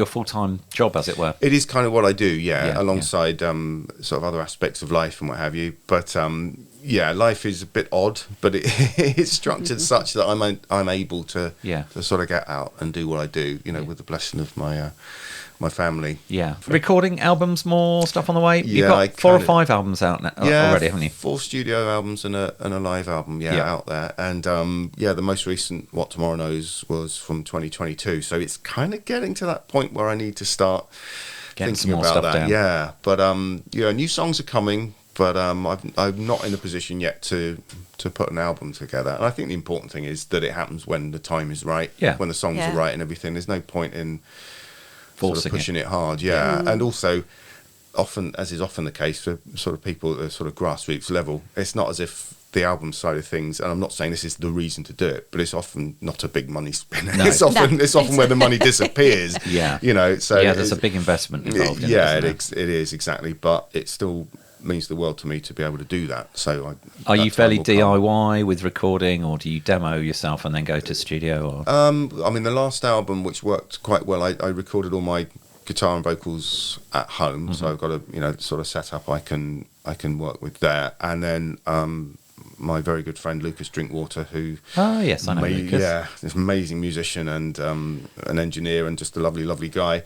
full-time job, as it were? It is kind of what I do, alongside sort of other aspects of life and what have you. But life is a bit odd, but it's structured such that I'm able to sort of get out and do what I do, with the blessing of my family. Yeah. Recording albums, more stuff on the way? You've got 4 or 5 albums out now, already, haven't you? 4 studio albums and a live album, out there. And the most recent, What Tomorrow Knows, was from 2022. So it's kind of getting to that point where I need to start thinking about that. Down. Yeah. But new songs are coming, but I'm not in a position yet to put an album together. And I think the important thing is that it happens when the time is right, when the songs are right and everything. There's no point in sort of pushing it hard, and also often, as is often the case for sort of people at the sort of grassroots level, it's not as if the album side of things, and I'm not saying this is the reason to do it, but it's often not a big money spinner. No. It's often where the money disappears. So there's a big investment involved in it is exactly, but it still means the world to me to be able to do that. So are you fairly DIY with recording, or do you demo yourself and then go to studio? Or the last album, which worked quite well, I recorded all my guitar and vocals at home, so I've got a sort of setup I can work with there, and then my very good friend Lucas Drinkwater, who I know Lucas. This amazing musician and an engineer and just a lovely guy.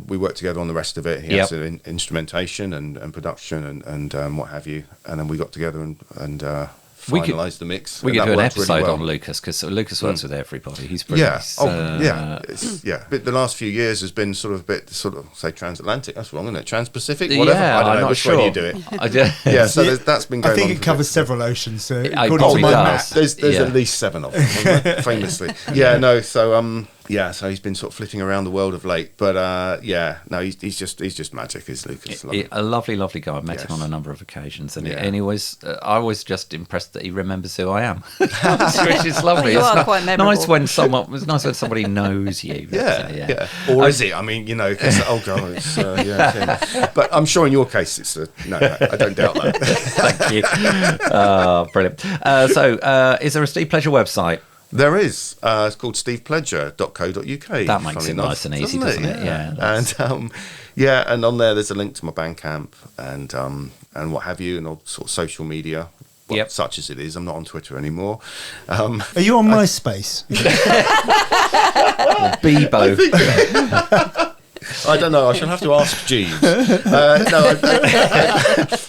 We worked together on the rest of it. He has instrumentation and production and what have you, and then we got together and finalised the mix. We could do an episode on Lucas, because Lucas works with everybody. He's brilliant. But the last few years has been sort of say transatlantic. That's wrong, isn't it? Trans-Pacific, whatever. I don't know which way you do it. So that's been going on. I think it covers several oceans. So it probably does. There's at least 7 of them, famously. So he's been sort of flitting around the world of late, but he's just magic. Is Lucas? A lovely guy. I've met him on a number of occasions, and I was just impressed that he remembers who I am, which is lovely. Well, it's quite memorable. It's nice when somebody knows you. Or is it? I mean, oh god, it's But I'm sure in your case, it's no, I don't doubt that. Thank you. Brilliant. So, is there a Steve Pleasure website? There is. It's called stevepledger.co.uk. That makes it nice and easy, doesn't it? Yeah. And on there, there's a link to my Bandcamp and what have you, and all sort of social media. Such as it is. I'm not on Twitter anymore. Are you on MySpace? Bebo. I don't know. I shall have to ask Jeeves.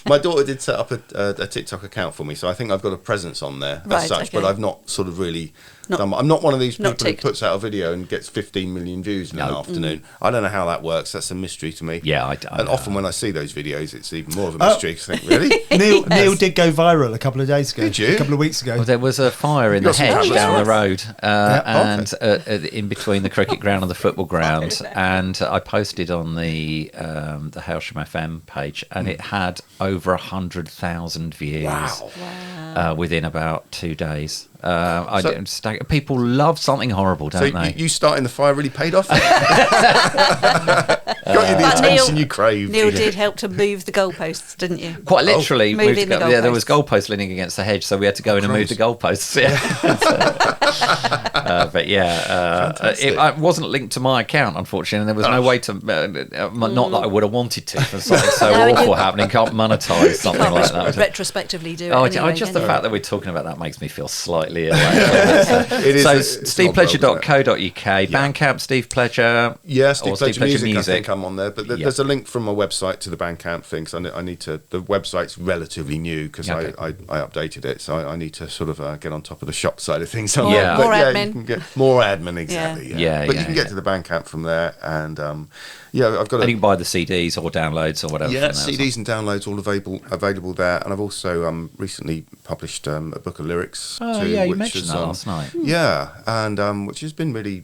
My daughter did set up a TikTok account for me, so I think I've got a presence on there as such. Okay. But I've not sort of really done. I'm not one of these people who puts out a video and gets 15 million views in an afternoon. I don't know how that works. That's a mystery to me. Yeah, and often when I see those videos, it's even more of a mystery. I think, really? Neil did go viral a couple of days ago. Did you? A couple of weeks ago. Well, there was a fire in the hedge down the road, and in between the cricket ground and the football ground, and I posted on the Hailsham FM page, and it had over 100,000 views within about 2 days. People love something horrible, don't they? So you starting the fire really paid off? Got you the attention you craved. Neil did help to move the goalposts, didn't you? Quite literally. There was goalposts leaning against the hedge, so we had to go in and move the goalposts. It wasn't linked to my account, unfortunately, and there was no way to, not that I would have wanted to, for something so awful happening, can't monetise something like that. Retrospectively do it anyway, just the fact that we're talking about that makes me feel slightly ill. So stevepledger.co.uk, Bandcamp, Steve Pleasure. Yeah, Steve Pleasure Music. I think I'm on there, but there's a link from my website to the Bandcamp thing, because I need to. The website's relatively new because I updated it, so I need to sort of get on top of the shop side of things. More admin. More admin, exactly. But you can get to the Bandcamp from there, and I've got. And you can buy the CDs or downloads or whatever. Yeah, CDs and downloads all available there, and I've also recently published a book of lyrics. You mentioned that last night. Yeah, and which has been really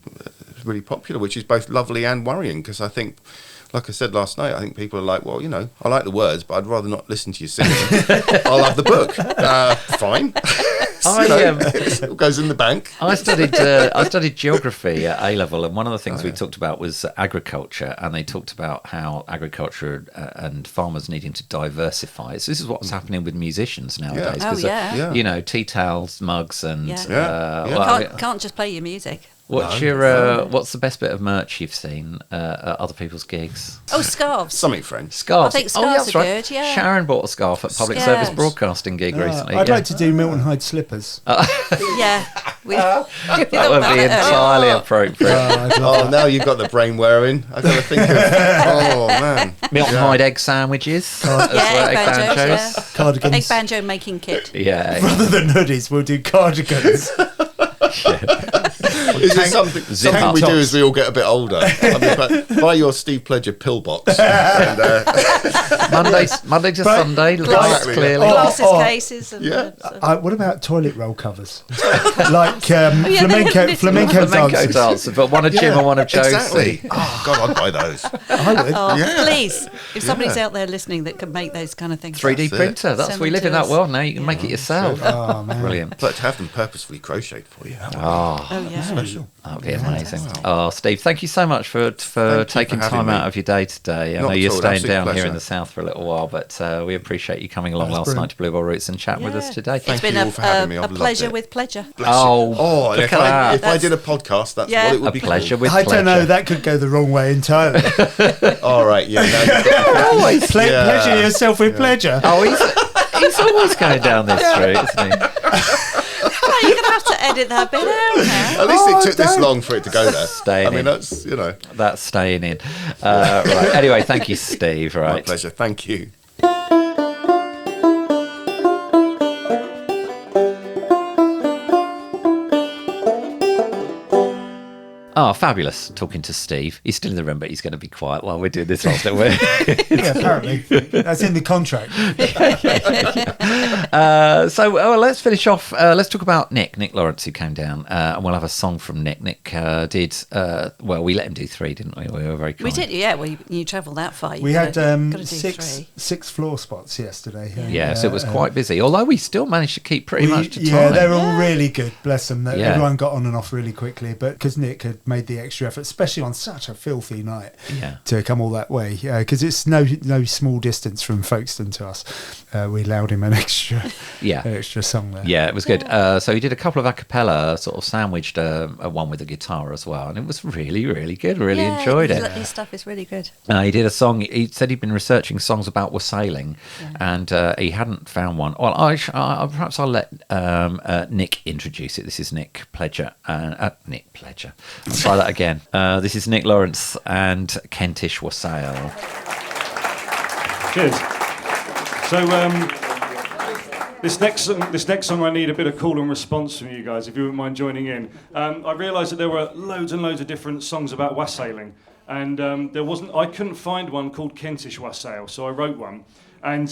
popular, which is both lovely and worrying, because I think, like I said last night, I think people are like, well, I like the words, but I'd rather not listen to you singing. I'll have the book. Fine. books. It all goes in the bank. I studied geography at A level, and one of the things we talked about was agriculture, and they talked about how agriculture and farmers needing to diversify. So this is what's happening with musicians nowadays. You know, tea towels, mugs, and Can't just play your music. what's the best bit of merch you've seen at other people's gigs? Oh, scarves. Something French. Scarves. I think scarves that's are right. good, yeah. Sharon bought a scarf at Public Service Broadcasting gig recently. I'd like to do Milton Hyde slippers. Yeah. That would be entirely appropriate. Now you've got the brain wearing. I've got to think of. Oh man. Milton Hyde egg sandwiches. Egg banjos, yeah. Cardigans. Egg banjo making kit. Yeah. Rather than hoodies, we'll do cardigans. Is this something we do as we all get a bit older? I mean, buy your Steve Pledger pillbox. And, Monday to Sunday, lights clearly. Glasses cases. And what about toilet roll covers? Like flamenco dances. But one of Jim and one of Josie. Exactly. Oh, God, I'd buy those. I would. Please, if somebody's out there listening that can make those kind of things. 3D printer. That's we live in that world now. You can make it yourself. Oh, man. Brilliant. But to have them purposefully crocheted for you. Oh, yeah. Special. That would be amazing. Oh, Steve, thank you so much for taking time out of your day today. I know you're staying down here in the south for a little while, but we appreciate you coming along last night to Bluebell Roots and chatting with us today. It's been a pleasure with pleasure. If I did a podcast, that's what it would be. A pleasure with I pleasure. don't know, that could go the wrong way entirely. All right, Always pleasure yourself with pleasure. Oh, he's always going down this route, isn't he? You're going to have to edit that bit out now. At least it took this long for it to go there. That's that's staying in. Right. Anyway, thank you, Steve. Right. My pleasure. Thank you. Oh, fabulous. Talking to Steve. He's still in the room, but he's going to be quiet while we're doing this last little bit. Yeah, apparently. That's in the contract. Let's finish off. Let's talk about Nick Lawrence, who came down, and we'll have a song from Nick. Nick did, we let him do 3, didn't we? We were very kind. We did, yeah. You travelled that far. We had 6 floor spots yesterday. So it was quite busy, although we still managed to keep pretty much to time. Yeah, they're all really good, bless them. Everyone got on and off really quickly, but because Nick had made the extra effort, especially on such a filthy night, to come all that way, because it's no small distance from Folkestone to us. We allowed him an extra song there. Yeah, it was good. So he did a couple of a cappella, sort of sandwiched one with a guitar as well, and it was really, really good. Really enjoyed it. His stuff is really good. He did a song. He said he'd been researching songs about wassailing, and he hadn't found one. Well, perhaps I'll let Nick introduce it. This is Nick Pledger. Nick Pledger. I'll try that again. This is Nick Lawrence and Kentish Wassail. Cheers. So this next song, I need a bit of call and response from you guys, if you wouldn't mind joining in. I realised that there were loads and loads of different songs about wassailing, and I couldn't find one called Kentish Wassail, so I wrote one, and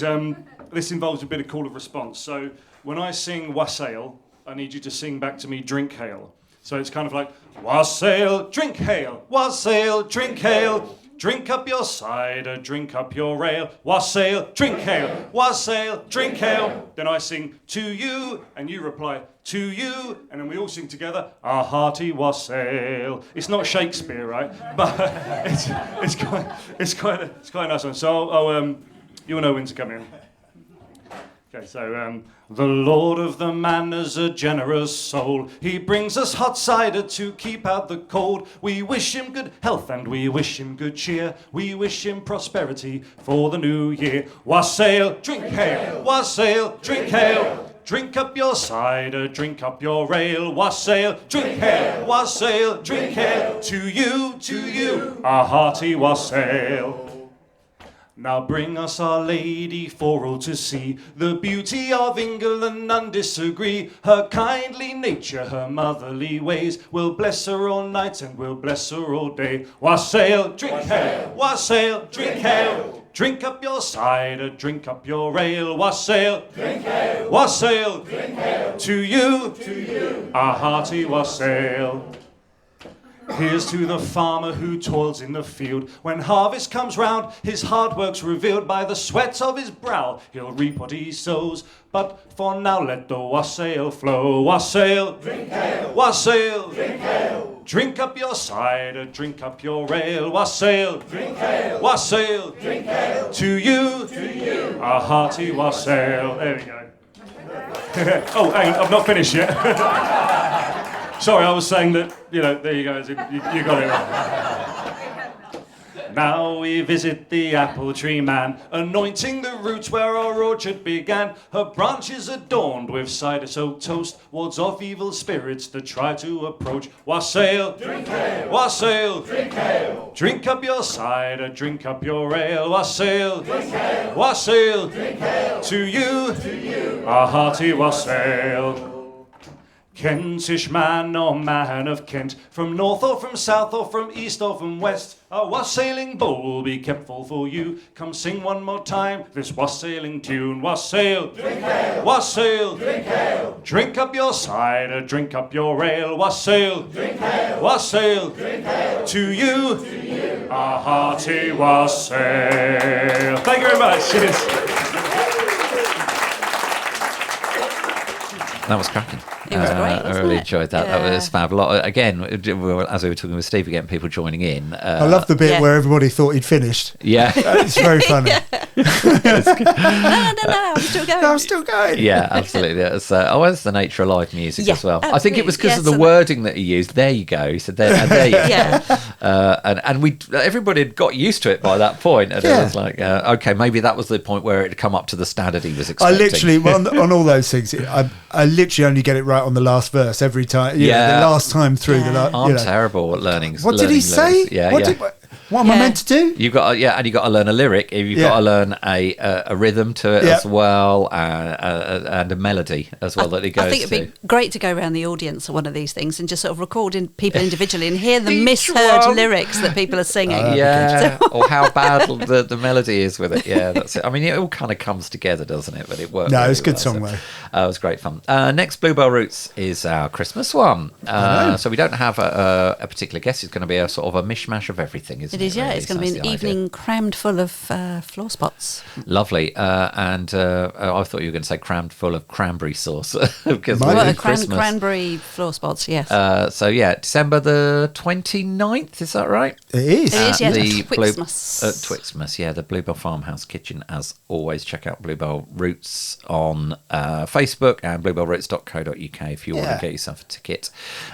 this involves a bit of call and response. So when I sing wassail, I need you to sing back to me drink hail. So it's kind of like wassail, drink hail, wassail, drink hail. Drink up your cider, drink up your ale, wassail, drink hail, wassail, drink hail. Then I sing to you, and you reply to you, and then we all sing together a hearty wassail. It's not Shakespeare, right? But it's quite a nice one. So you'll know when to come in. Okay, so the Lord of the Manor's a generous soul. He brings us hot cider to keep out the cold. We wish him good health and we wish him good cheer. We wish him prosperity for the new year. Wassail, drink hail, wassail, drink hail. Drink up your cider, drink up your ale. Wassail, drink hail, wassail, drink hail. To you, a hearty wassail. Now bring us Our Lady for all to see, the beauty of England none disagree. Her kindly nature, her motherly ways, will bless her all night and will bless her all day. Wassail, drink hail, wassail, drink hail. Drink up your cider, drink up your ale. Wassail, drink hail, wassail, drink hail. To you, a hearty wassail. Here's to the farmer who toils in the field. When harvest comes round, his hard work's revealed. By the sweat of his brow, he'll reap what he sows. But for now, let the wassail flow. Wassail, drink ale. Wassail, drink ale. Drink up your cider, drink up your ale. Wassail, drink ale. Wassail, drink ale. To you, a hearty wassail. There we go. Oh, hang on, I've not finished yet. Sorry, I was saying that, there you go. You got it right. Now we visit the apple tree man, anointing the roots where our orchard began. Her branches adorned with cider-soaked toast, wards off evil spirits that try to approach. Wassail, drink ale. Wassail, drink ale. Drink up your cider, drink up your ale. Wassail, drink ale. Wassail, drink ale. To you, a hearty wassail. Kentish man or man of Kent, from north or from south or from east or from west, a wassailing bowl will be kept full for you. Come sing one more time this wassailing tune. Wassail, drink ale. Wassail, drink ale. Drink up your cider, drink up your ale. Wassail, drink ale. Wassail, drink ale. To you, a hearty wassail. Thank you very much. Cheers. That was cracking. It was great, I wasn't really it? enjoyed that. Yeah. That was fab. Again, as we were talking with Steve, again, people joining in. I love the bit Yeah. where everybody thought he'd finished. Yeah. It's very funny. No, I'm still going. I'm still going. Yeah, absolutely. That's the nature of live music Yeah, as well. I think it was because of the absolutely. wording that he used. There you go. He said, there you go. Yeah. And everybody had got used to it by that point. And Yeah. it was like, okay, maybe that was the point where it had come up to the standard he was I expecting. literally, on all those things, I literally only get it right on the last verse every time. Yeah. The last time through the last. I'm terrible at learning. What did he say? lyrics. Yeah, what yeah. what am I Yeah. meant to do? You've got and you got to learn a lyric. You've got to learn a rhythm to it Yeah. as well, and a melody as well that it goes I think it'd be great to go around the audience at one of these things and just sort of record in people individually and hear the Each misheard one. lyrics that people are singing. Yeah, or how bad the melody is with it. Yeah, that's it. I mean, it all kind of comes together, doesn't it? But it works. No, it's a good song, though. It was great fun. Next, Bluebell Roots is our Christmas one. So we don't have a particular guest. It's going to be a sort of a mishmash of everything, isn't it? It is, yeah. really? It's going So to be that's an the idea. evening crammed full of floor spots. Lovely. And I thought you were going to say crammed full of cranberry sauce because Might we're be. in Christmas. Cranberry floor spots, yes. So yeah, December the 29th, is that right? It is. It is, yes. The Twixmas. Twixmas, yeah, the Bluebell Farmhouse Kitchen. As always, check out Bluebell Roots on Facebook and bluebellroots.co.uk if you want to get yourself a ticket.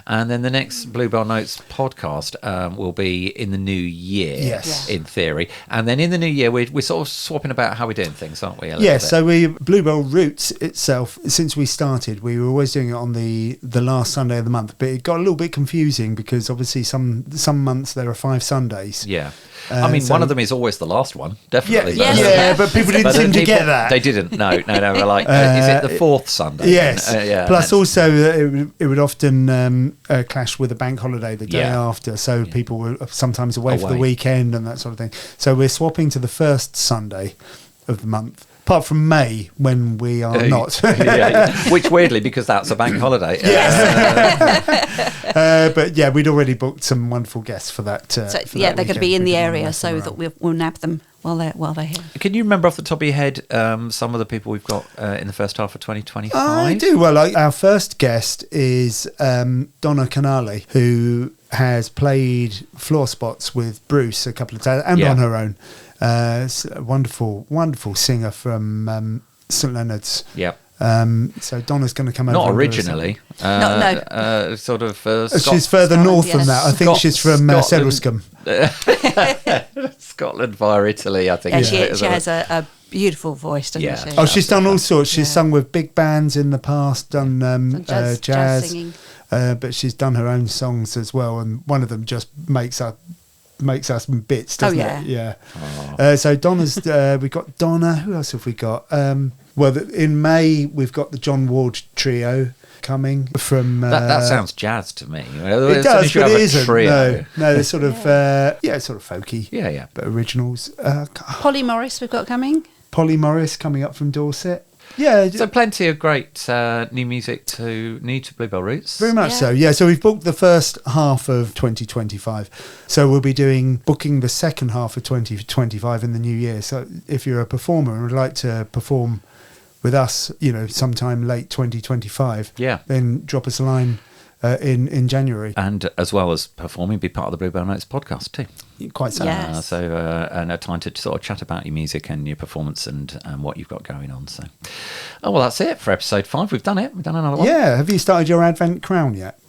And then the next Bluebell Notes podcast will be in the new year, Yes. in theory. And then in the new year, we're sort of swapping about how we're doing things, aren't we? a little Yeah, bit? so Bluebell Roots itself, since we started, we were always doing it on the last Sunday of the month, but it got a little bit confusing because obviously some months there are 5 Sundays. Yeah. I mean, so- one of them is always the last one, definitely. Yeah, Yes. yeah, but people didn't But then seem to people- get that. They didn't. No. We're like, is it the 4th Sunday? Yes. Yeah. Plus, also, it would often clash with a bank holiday the day Yeah. after, so people were sometimes away for the Away. weekend and that sort of thing. So we're swapping to the first Sunday of the month, apart from May when we are not. Yeah. Which weirdly, because that's a bank holiday. But yeah, we'd already booked some wonderful guests for that. So, for yeah, that they're going to weekend. be in We the didn't area mess so them that around. we'll nab them while they're here. Can you remember off the top of your head some of the people we've got in the first half of 2025? I do. Well, our first guest is Donna Canale, who has played floor spots with Bruce a couple of times and Yeah. on her own. It's a wonderful, wonderful singer from St Leonard's. Yep. So Donna's going to come over. Not and do a originally. No. Sort of. She's further north than yes. that. I think she's from Scotland. Sedlescombe. Scotland via Italy, I think. Yeah, is she it? has a beautiful voice, doesn't Yeah. she? Oh, she's done all sorts. She's Yeah. sung with big bands in the past, done Some jazz singing. but she's done her own songs as well, and one of them just makes us in bits, doesn't yeah. it? Yeah. So Donna's, we've got Donna. Who else have we got? In May we've got the John Ward Trio coming from. That sounds jazz to me. It does, but it isn't. Trio. No, they're sort of it's sort of folky. Yeah. But originals. Polly Morris we've got coming. Polly Morris coming up from Dorset. Yeah. So plenty of great new music new to Bluebell Roots. Very much so, yeah. So we've booked the first half of 2025. So we'll be booking the second half of 2025 in the new year. So if you're a performer and would like to perform with us, sometime late 2025, then drop us a line in January. And as well as performing, be part of the Bluebell Notes podcast too. Quite so. Yes. And a time to sort of chat about your music and your performance and what you've got going on. So, well, that's it for episode 5. We've done it. We've done another one. Yeah. Have you started your Advent crown yet?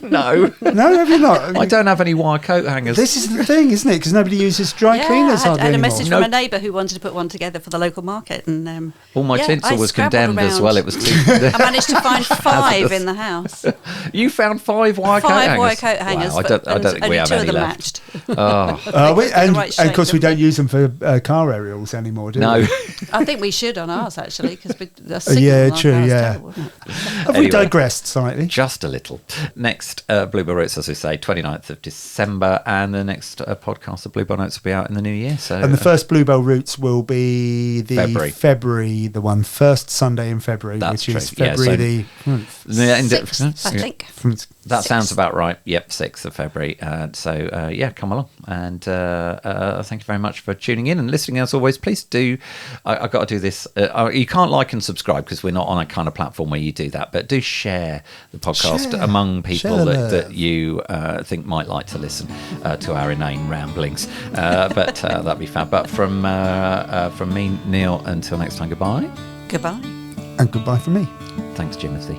No. No, have you not? I don't have any wire coat hangers. This is the thing, isn't it? Because nobody uses dry cleaners I hardly had a anymore. message from a neighbour who wanted to put one together for the local market, and all my tinsel I was scrabbled condemned as around. well. It was too. I managed to find 5 in the house. You found 5 wire coat 5 hangers. wire coat hangers. Wow, I don't think only we have 2 any of them left. matched. And of course, we don't use them for car aerials anymore, do No. we? I think we should on ours actually, because Yeah, true, yeah. Have we Anyway. digressed slightly? Just a little. Next, Bluebell Roots, as we say, 29th of December, and the next podcast of Bluebell Notes will be out in the new year. So, And the first Bluebell Roots will be the February. first Sunday in February, That's which is true. Yeah, February the end of- 6th, I think. That 6th. sounds about right. Yep, 6th of February. Come along. And thank you very much for tuning in and listening. As always, please do. I've got to do this. You can't like and subscribe because we're not on a kind of platform where you do that. But do share the podcast among people that you think might like to listen to our inane ramblings. But that'd be fab. But from me, Neil, until next time, goodbye. Goodbye. And goodbye from me. Thanks, Timothy.